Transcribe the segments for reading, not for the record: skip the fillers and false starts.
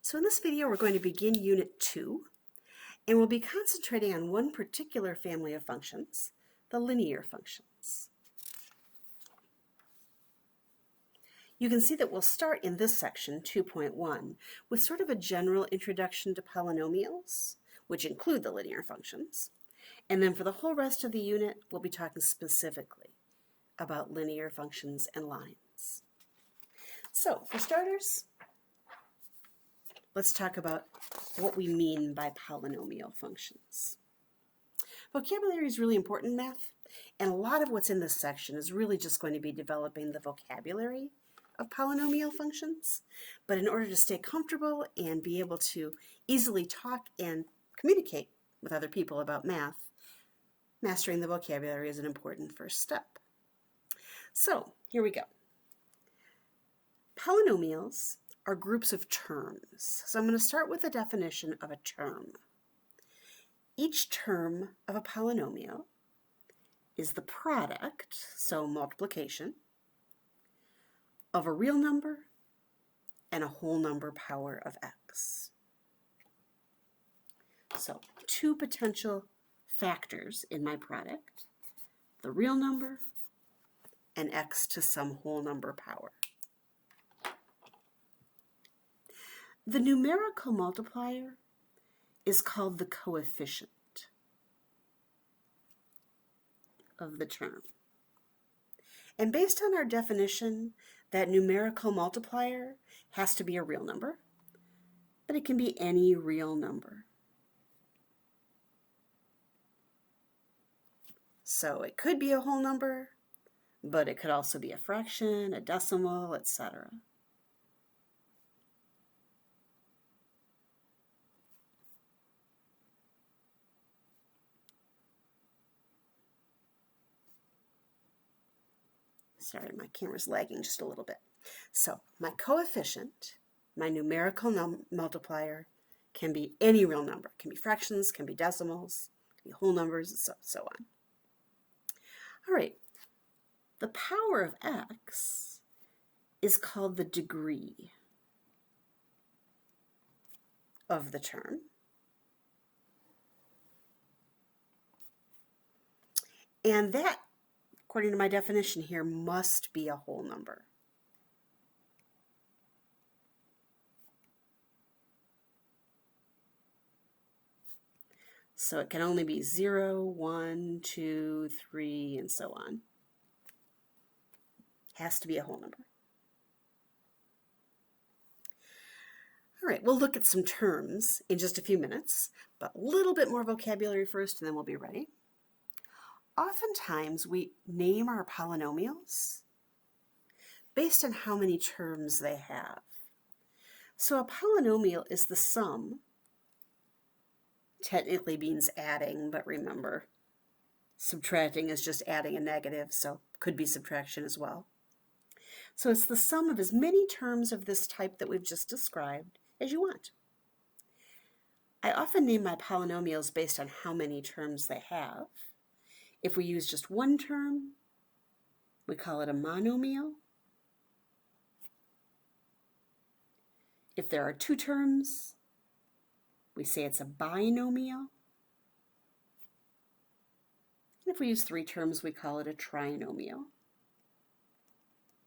So in this video, we're going to begin Unit 2, and we'll be concentrating on one particular family of functions, the linear functions. You can see that we'll start in this section, 2.1, with sort of a general introduction to polynomials, which include the linear functions. And then for the whole rest of the unit, we'll be talking specifically about linear functions and lines. So, for starters, let's talk about what we mean by polynomial functions. Vocabulary is really important in math, and a lot of what's in this section is really just going to be developing the vocabulary of polynomial functions. But in order to stay comfortable and be able to easily talk and communicate with other people about math, mastering the vocabulary is an important first step. So, here we go. Polynomials are groups of terms. So I'm going to start with a definition of a term. Each term of a polynomial is the product, so multiplication, of a real number and a whole number power of x. So two potential factors in my product, the real number and x to some whole number power. The numerical multiplier is called the coefficient of the term. And based on our definition, that numerical multiplier has to be a real number, but it can be any real number. So it could be a whole number, but it could also be a fraction, a decimal, etc. Sorry, my camera's lagging just a little bit. So my coefficient, my numerical multiplier, can be any real number. It can be fractions, can be decimals, can be whole numbers, and so on. All right, the power of x is called the degree of the term. And that, according to my definition here, must be a whole number. So it can only be 0, 1, 2, 3, and so on. Has to be a whole number. All right, we'll look at some terms in just a few minutes, but a little bit more vocabulary first, and then we'll be ready. Oftentimes, we name our polynomials based on how many terms they have. So a polynomial is the sum. Technically means adding, but remember, subtracting is just adding a negative, so could be subtraction as well. So it's the sum of as many terms of this type that we've just described as you want. I often name my polynomials based on how many terms they have. If we use just one term, we call it a monomial. If there are two terms, we say it's a binomial. And if we use three terms, we call it a trinomial.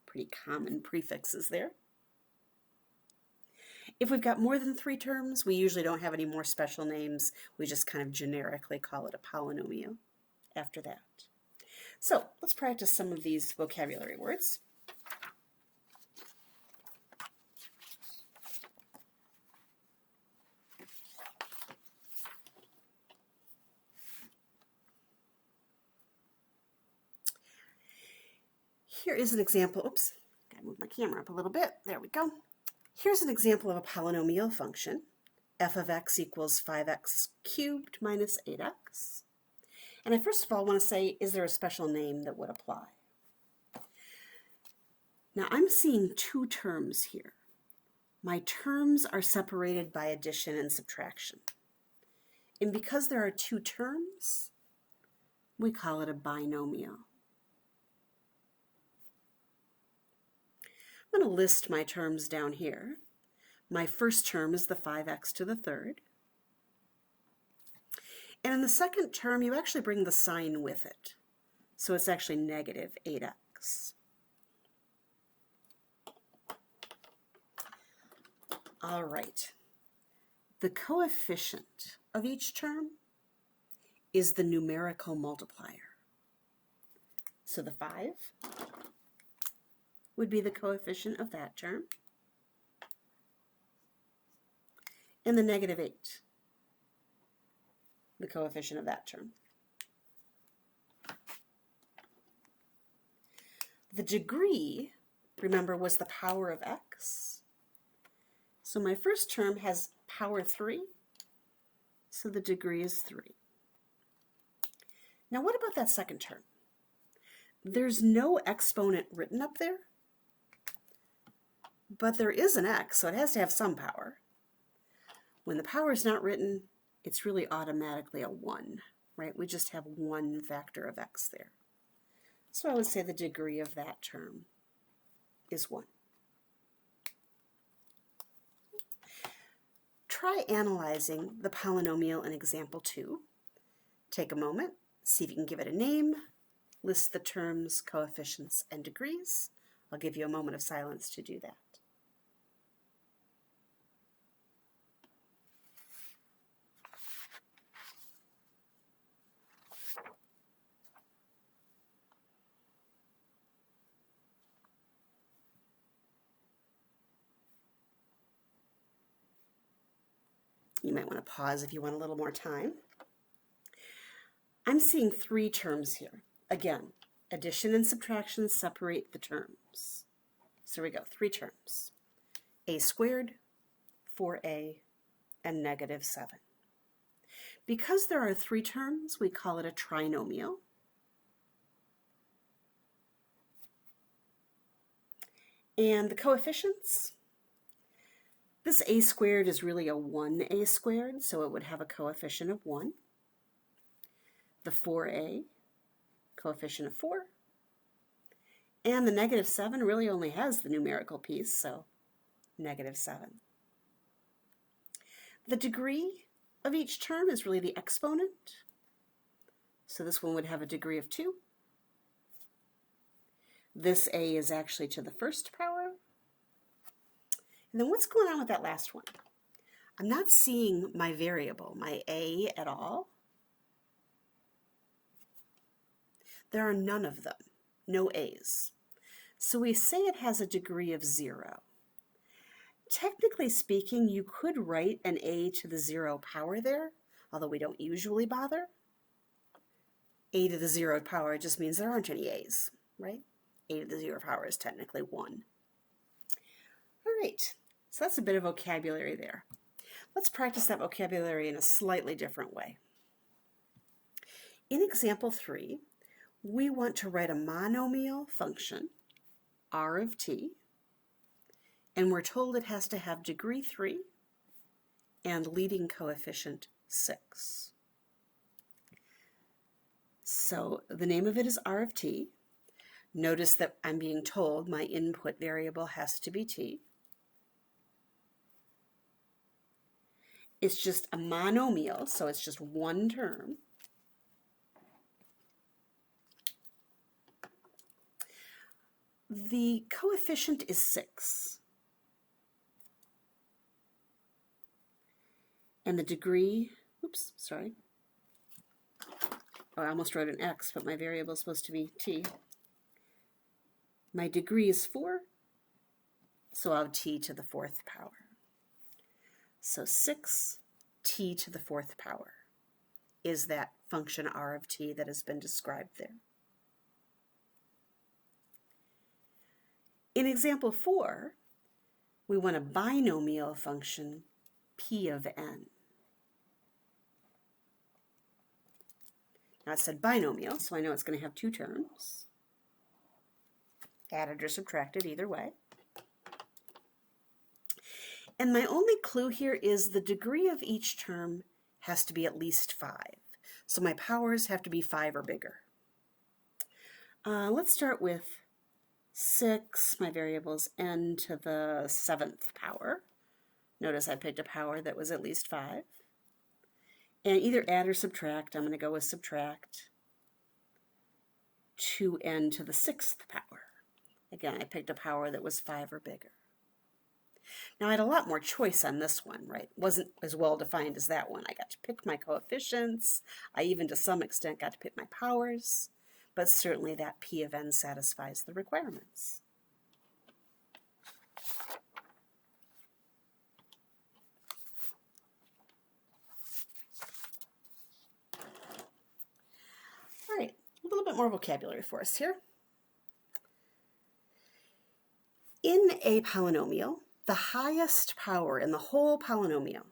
Pretty common prefixes there. If we've got more than three terms, we usually don't have any more special names. We just kind of generically call it a polynomial after that. So let's practice some of these vocabulary words. Here is an example. Oops, gotta move my camera up a little bit. There we go. Here's an example of a polynomial function. F of x equals 5x cubed minus 8x. And I first of all want to say, is there a special name that would apply? Now I'm seeing two terms here. My terms are separated by addition and subtraction. And because there are two terms, we call it a binomial. I'm going to list my terms down here. My first term is the 5x to the third. And in the second term, you actually bring the sign with it. So it's actually negative 8x. All right. The coefficient of each term is the numerical multiplier. So the 5 would be the coefficient of that term, and the negative 8, the coefficient of that term. The degree, remember, was the power of x. So my first term has power 3, so the degree is 3. Now what about that second term? There's no exponent written up there, but there is an x, so it has to have some power. When the power is not written, it's really automatically a 1, right? We just have one factor of x there. So I would say the degree of that term is 1. Try analyzing the polynomial in example 2. Take a moment, see if you can give it a name, list the terms, coefficients, and degrees. I'll give you a moment of silence to do that. You might want to pause if you want a little more time. I'm seeing 3 terms here. Again, addition and subtraction separate the terms. So we go, 3 terms. A squared, 4a, and negative 7. Because there are 3 terms, we call it a trinomial. And the coefficients, this a squared is really a 1a squared, so it would have a coefficient of 1. The 4a, coefficient of 4. And the negative 7 really only has the numerical piece, so negative 7. The degree of each term is really the exponent. So this one would have a degree of 2. This a is actually to the first power. And then what's going on with that last one? I'm not seeing my variable, my a, at all. There are none of them, no a's. So we say it has a degree of 0. Technically speaking, you could write an a to the 0 power there, although we don't usually bother. A to the 0 power just means there aren't any a's, right? A to the 0 power is technically 1. All right, so that's a bit of vocabulary there. Let's practice that vocabulary in a slightly different way. In example 3, we want to write a monomial function, r of t, and we're told it has to have degree 3 and leading coefficient 6. So the name of it is r of t. Notice that I'm being told my input variable has to be t. It's just a monomial, so it's just one term. The coefficient is 6. And the degree, oops, sorry. Oh, I almost wrote an x, but my variable is supposed to be t. My degree is 4, so I'll have t to the 4th power. So 6 t to the 4th power is that function r of t that has been described there. In example 4, we want a binomial function p of n. Now it said binomial, so I know it's going to have 2 terms. Added or subtracted, either way. And my only clue here is the degree of each term has to be at least 5. So my powers have to be 5 or bigger. Let's start with 6, my variable is n to the 7th power. Notice I picked a power that was at least 5. And either add or subtract, I'm going to go with subtract 2n to the 6th power. Again, I picked a power that was 5 or bigger. Now I had a lot more choice on this one, right? It wasn't as well defined as that one. I got to pick my coefficients. I even to some extent got to pick my powers, but certainly that P of n satisfies the requirements. All right, a little bit more vocabulary for us here. In a polynomial, the highest power in the whole polynomial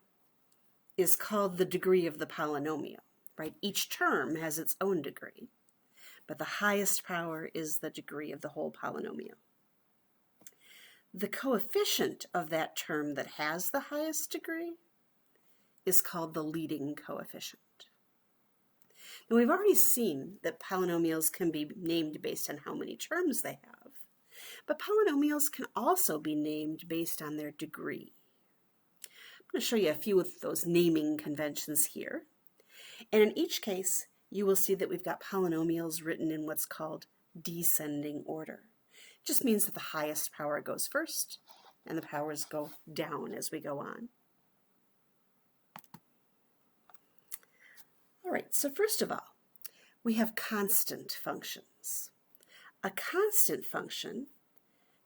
is called the degree of the polynomial, right? Each term has its own degree, but the highest power is the degree of the whole polynomial. The coefficient of that term that has the highest degree is called the leading coefficient. Now we've already seen that polynomials can be named based on how many terms they have, but polynomials can also be named based on their degree. I'm going to show you a few of those naming conventions here. And in each case, you will see that we've got polynomials written in what's called descending order. It just means that the highest power goes first, and the powers go down as we go on. All right, so first of all, we have constant functions. A constant function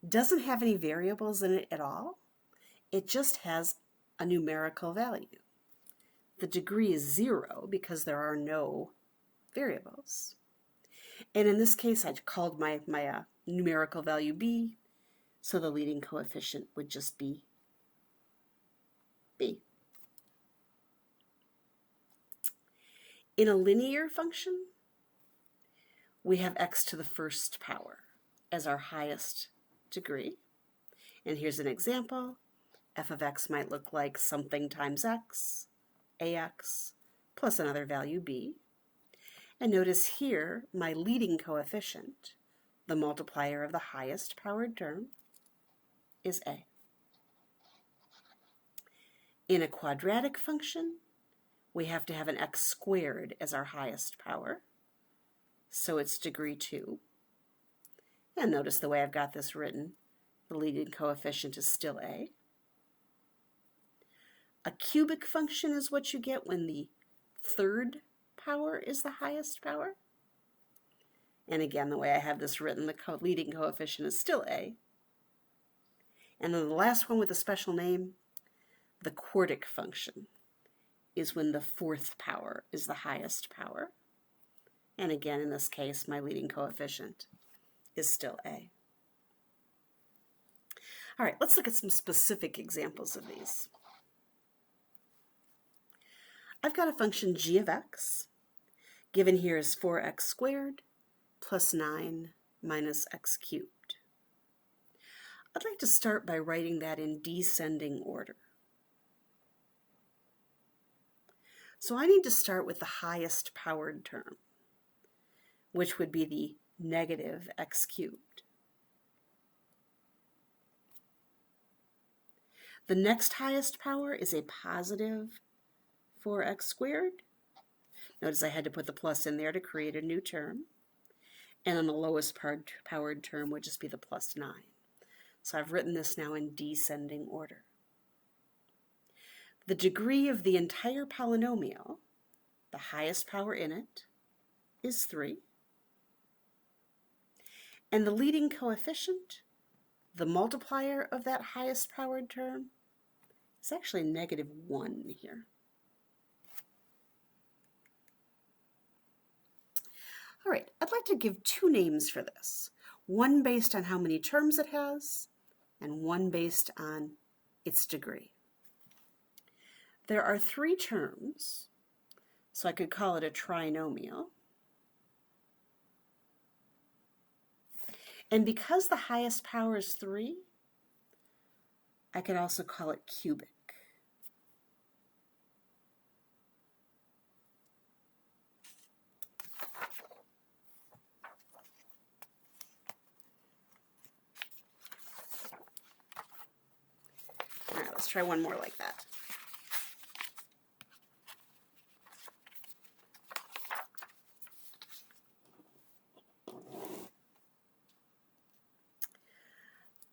doesn't have any variables in it at all. It just has a numerical value. The degree is 0 because there are no variables. And in this case, I called my numerical value b, so the leading coefficient would just be b. In a linear function, we have x to the first power as our highest degree. And here's an example. F of x might look like something times x, ax, plus another value b. And notice here, my leading coefficient, the multiplier of the highest powered term, is a. In a quadratic function, we have to have an x squared as our highest power, so it's degree 2. And notice the way I've got this written, the leading coefficient is still a. A cubic function is what you get when the third power is the highest power. And again, the way I have this written, the leading coefficient is still a. And then the last one with a special name, the quartic function, is when the fourth power is the highest power. And again, in this case, my leading coefficient is still a. All right, let's look at some specific examples of these. I've got a function g of x, given here is 4x squared plus 9 minus x cubed. I'd like to start by writing that in descending order. So I need to start with the highest powered term, which would be the negative x cubed. The next highest power is a positive 4x squared. Notice I had to put the plus in there to create a new term. And then the lowest powered term would just be the plus 9. So I've written this now in descending order. The degree of the entire polynomial, the highest power in it, is 3. And the leading coefficient, the multiplier of that highest powered term, is actually negative 1 here. All right, I'd like to give 2 names for this. One based on how many terms it has, and one based on its degree. There are 3 terms, so I could call it a trinomial. And because the highest power is 3, I could also call it cubic. try one more like that.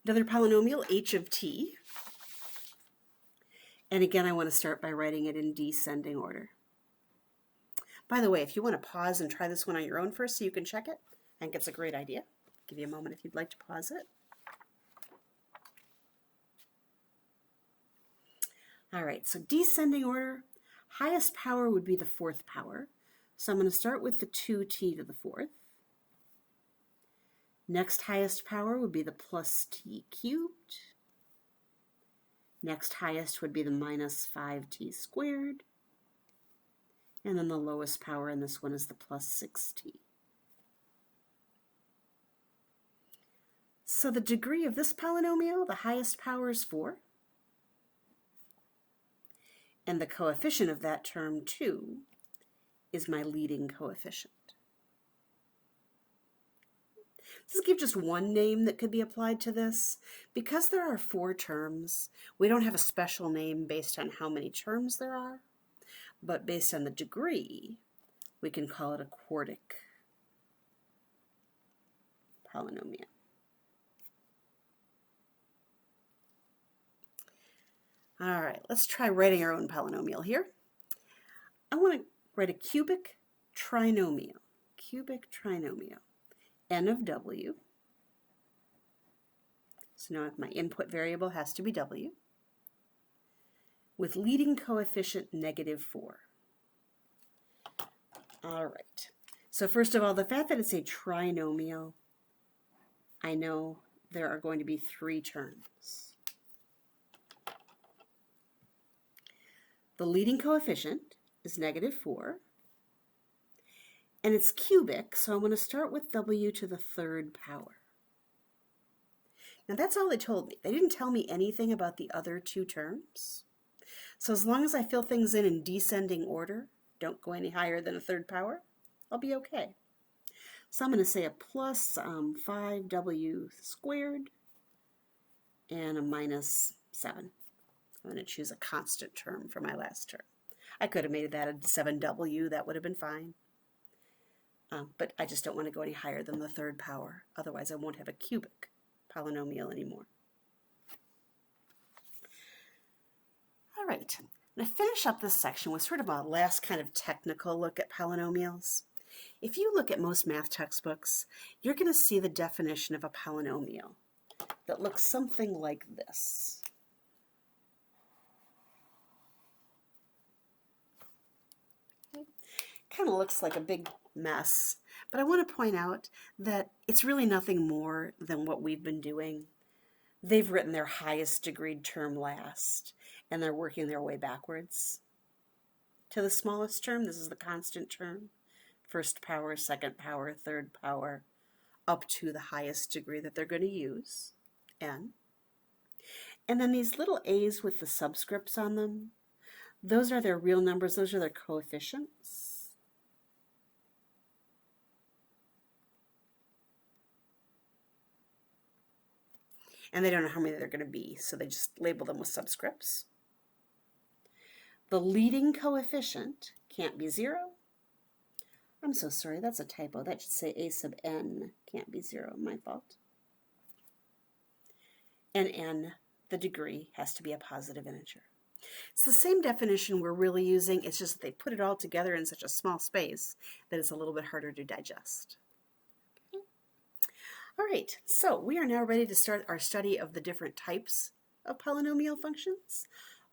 Another polynomial, h of t. And again, I want to start by writing it in descending order. By the way, if you want to pause and try this one on your own first so you can check it, I think it's a great idea. I'll give you a moment if you'd like to pause it. All right, so descending order, highest power would be the fourth power. So I'm going to start with the 2t to the fourth. Next highest power would be the plus t cubed. Next highest would be the minus 5t squared. And then the lowest power in this one is the plus 6t. So the degree of this polynomial, the highest power is 4. And the coefficient of that term, 2, is my leading coefficient. Let's give just one name that could be applied to this. Because there are 4 terms, we don't have a special name based on how many terms there are, but based on the degree, we can call it a quartic polynomial. All right, let's try writing our own polynomial here. I want to write a cubic trinomial. Cubic trinomial. N of w. So now my input variable has to be w. With leading coefficient -4. All right. So first of all, the fact that it's a trinomial, I know there are going to be 3 terms. The leading coefficient is -4, and it's cubic, so I'm going to start with w to the 3rd power. Now that's all they told me. They didn't tell me anything about the other 2 terms. So as long as I fill things in descending order, don't go any higher than a 3rd power, I'll be okay. So I'm going to say a plus 5w squared and a minus 7. I'm going to choose a constant term for my last term. I could have made that a 7w, that would have been fine. But I just don't want to go any higher than the 3rd power. Otherwise, I won't have a cubic polynomial anymore. All right, I'm going to finish up this section with sort of a last kind of technical look at polynomials. If you look at most math textbooks, you're going to see the definition of a polynomial that looks something like this. Kind of looks like a big mess, but I want to point out that it's really nothing more than what we've been doing. They've written their highest degreed term last, and they're working their way backwards to the smallest term. This is the constant term. 1st power, 2nd power, 3rd power, up to the highest degree that they're going to use, n. And then these little a's with the subscripts on them, those are their real numbers. Those are their coefficients. And they don't know how many they're going to be, so they just label them with subscripts. The leading coefficient can't be 0. I'm so sorry, that's a typo. That should say a sub n can't be 0, my fault. And n, the degree, has to be a positive integer. It's the same definition we're really using, it's just that they put it all together in such a small space that it's a little bit harder to digest. All right, so we are now ready to start our study of the different types of polynomial functions.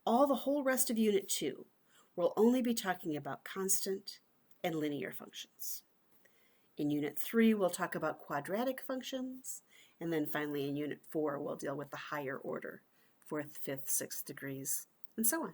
All the whole rest of Unit 2 will only be talking about constant and linear functions. In Unit 3, we'll talk about quadratic functions, and then finally in Unit 4, we'll deal with the higher order, 4th, 5th, 6th degrees, and so on.